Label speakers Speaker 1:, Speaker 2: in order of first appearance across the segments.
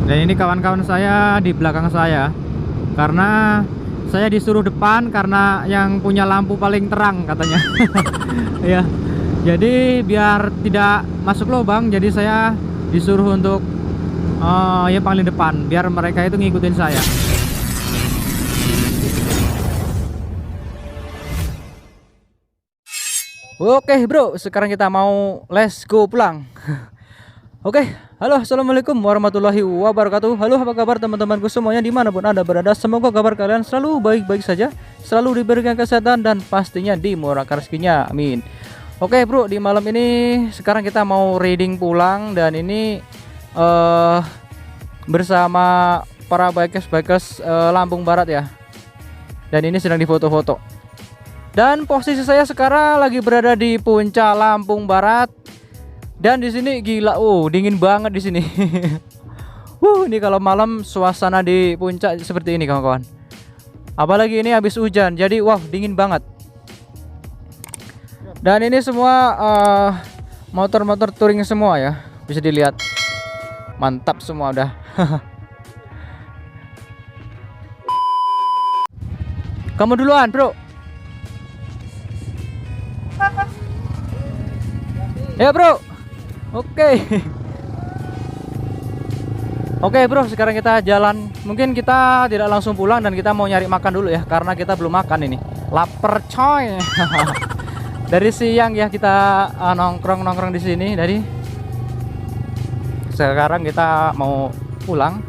Speaker 1: Dan ini kawan-kawan saya di belakang saya, karena saya disuruh depan karena yang punya lampu paling terang katanya. Ya, jadi biar tidak masuk lubang, jadi saya disuruh untuk ya paling depan, biar mereka itu ngikutin saya. Oke bro, sekarang kita mau let's go pulang. Oke, halo, assalamualaikum warahmatullahi wabarakatuh. Halo, apa kabar teman-temanku semuanya dimanapun anda berada? Semoga kabar kalian selalu baik-baik saja, selalu diberikan kesehatan dan pastinya dimurahkan rezekinya, amin. Oke bro, di malam ini sekarang kita mau reading pulang, dan ini bersama para bikers Lampung Barat ya. Dan ini sedang difoto-foto. Dan posisi saya sekarang lagi berada di puncak Lampung Barat. Dan di sini gila, dingin banget di sini. Ini kalau malam suasana di puncak seperti ini kawan-kawan. Apalagi ini habis hujan, jadi dingin banget. Dan ini semua motor-motor touring semua ya, bisa dilihat. Mantap semua udah. Kamu duluan, bro. Ya, bro. Oke. Oke, bro, sekarang kita jalan. Mungkin kita tidak langsung pulang dan kita mau nyari makan dulu ya, karena kita belum makan ini. Laper coy. Dari siang ya kita nongkrong-nongkrong di sini. Dari sekarang kita mau pulang.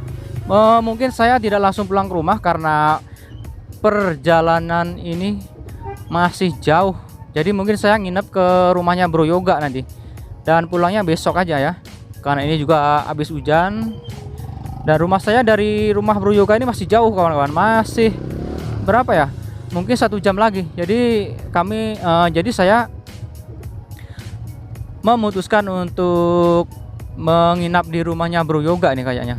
Speaker 1: Mungkin saya tidak langsung pulang ke rumah karena perjalanan ini masih jauh. Jadi mungkin saya nginep ke rumahnya Bro Yoga nanti. Dan pulangnya besok aja ya, karena ini juga habis hujan. Dan rumah saya dari rumah Bro Yoga ini masih jauh kawan-kawan. Masih berapa ya, mungkin 1 jam lagi. Jadi jadi saya memutuskan untuk menginap di rumahnya Bro Yoga nih kayaknya.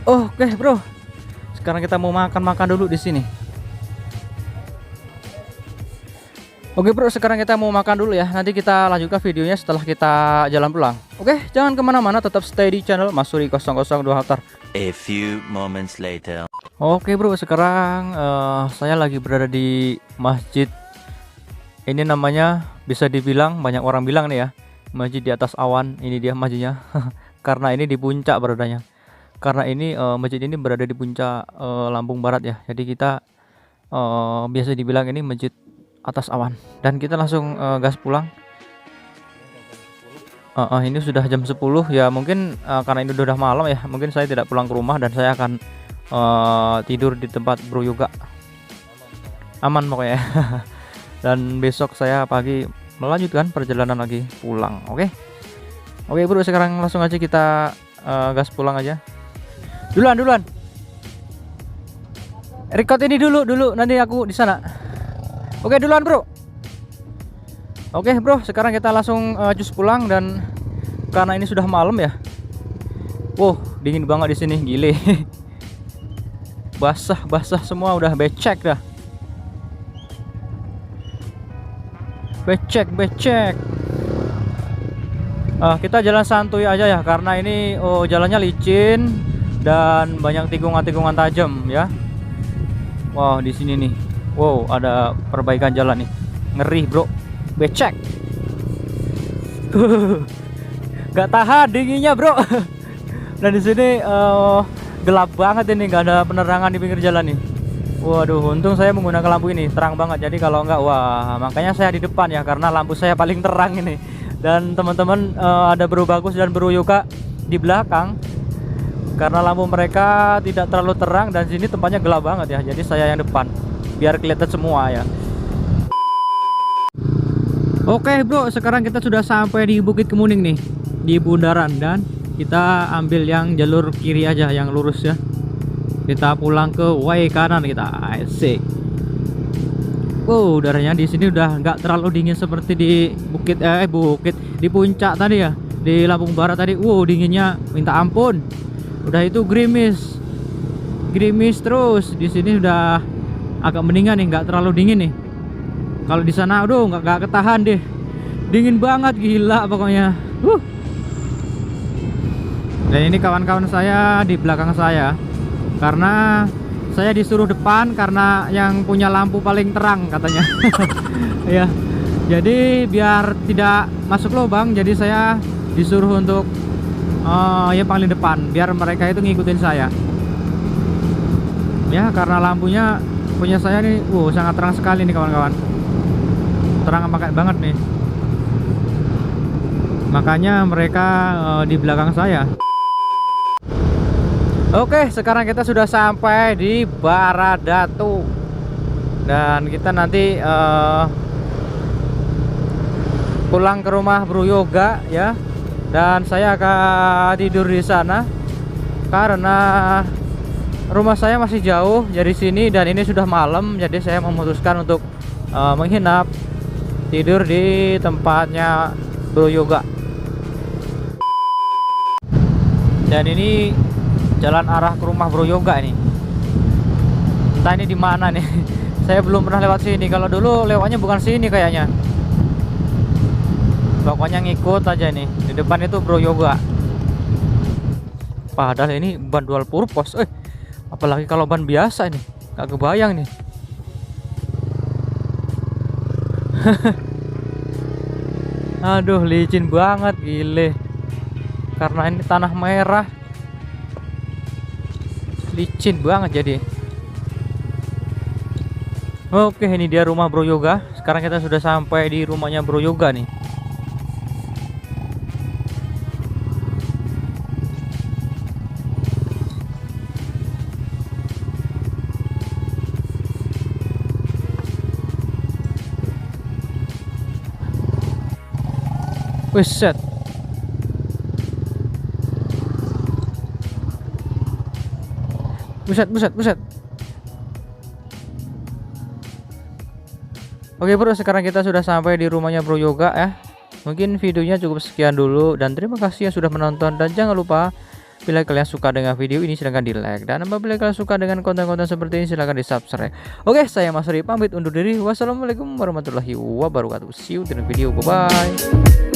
Speaker 1: Oke bro, sekarang kita mau makan dulu di sini. Oke bro, sekarang kita mau makan dulu ya. Nanti kita lanjutkan videonya setelah kita jalan pulang. Oke, jangan kemana-mana, tetap stay di channel Masuri 002 Haftar.
Speaker 2: A few moments later.
Speaker 1: Oke bro, sekarang saya lagi berada di masjid. Ini namanya, bisa dibilang, banyak orang bilang nih ya, masjid di atas awan. Ini dia masjidnya. Karena ini di puncak beradanya. Karena ini masjid ini berada di puncak Lampung Barat ya. Jadi kita biasa dibilang ini masjid atas awan. Dan kita langsung gas pulang. Ini sudah jam 10 ya. Mungkin karena ini udah malam ya, mungkin saya tidak pulang ke rumah dan saya akan tidur di tempat Bro Yoga. Aman pokoknya. Dan besok saya pagi melanjutkan perjalanan lagi pulang. Oke bro, sekarang langsung aja kita gas pulang aja. Duluan. Record ini dulu nanti aku di sana. Oke, duluan, bro. Oke, bro, sekarang kita langsung cus pulang, dan karena ini sudah malam ya. Dingin banget di sini, gile. Basah semua, udah becek dah. Becek. Kita jalan santuy aja ya, karena ini jalannya licin dan banyak tikungan tajam ya. Di sini nih. Ada perbaikan jalan nih. Ngeri, bro. Becek. Gak tahan dinginnya, bro. Dan di sini gelap banget ini, gak ada penerangan di pinggir jalan nih. Waduh, untung saya menggunakan lampu ini, terang banget. Jadi kalau enggak, makanya saya di depan ya, karena lampu saya paling terang ini. Dan teman-teman ada Bro Bagus dan Bro Yoga di belakang. Karena lampu mereka tidak terlalu terang dan sini tempatnya gelap banget ya. Jadi saya yang depan biar kelihatan semua ya. Oke bro, sekarang kita sudah sampai di Bukit Kemuning nih, di bundaran, dan kita ambil yang jalur kiri aja, yang lurus ya. Kita pulang ke way kanan kita. Asik. Wow, udaranya di sini udah nggak terlalu dingin seperti di bukit di puncak tadi ya, di Lampung Barat tadi. Wow, dinginnya minta ampun. Udah itu gerimis terus. Di sini udah agak mendingan nih, nggak terlalu dingin nih. Kalau di sana, aduh, nggak ketahan deh. Dingin banget, gila pokoknya. Dan ini kawan-kawan saya di belakang saya, karena saya disuruh depan karena yang punya lampu paling terang katanya. Ya, jadi biar tidak masuk lubang, jadi saya disuruh untuk ya paling depan, biar mereka itu ngikutin saya. Ya, karena lampunya punya saya nih, sangat terang sekali nih kawan-kawan. Terang banget nih. Makanya mereka di belakang saya. Oke, sekarang kita sudah sampai di Baradatu. Dan kita nanti pulang ke rumah Bro Yoga ya. Dan saya akan tidur di sana karena rumah saya masih jauh dari sini dan ini sudah malam. Jadi saya memutuskan untuk menginap, tidur di tempatnya Bro Yoga. Dan ini jalan arah ke rumah Bro Yoga nih. Entah ini di mana nih. Saya belum pernah lewat sini. Kalau dulu lewatnya bukan sini kayaknya. Pokoknya ngikut aja nih. Di depan itu Bro Yoga. Padahal ini ban dual purpose. Apalagi kalau ban biasa nih. Gak kebayang nih. Aduh, licin banget, gile. Karena ini tanah merah, licin banget jadi. Oke, ini dia rumah Bro Yoga. Sekarang kita sudah sampai di rumahnya Bro Yoga nih. Set. Buset. Oke bro, sekarang kita sudah sampai di rumahnya Bro Yoga ya. Mungkin videonya cukup sekian dulu. Dan terima kasih yang sudah menonton. Dan jangan lupa, bila kalian suka dengan video ini silahkan di like. Dan apabila kalian suka dengan konten-konten seperti ini silahkan di subscribe. Oke, saya Mas Ri pamit undur diri. Wassalamualaikum warahmatullahi wabarakatuh. See you di video. Bye bye.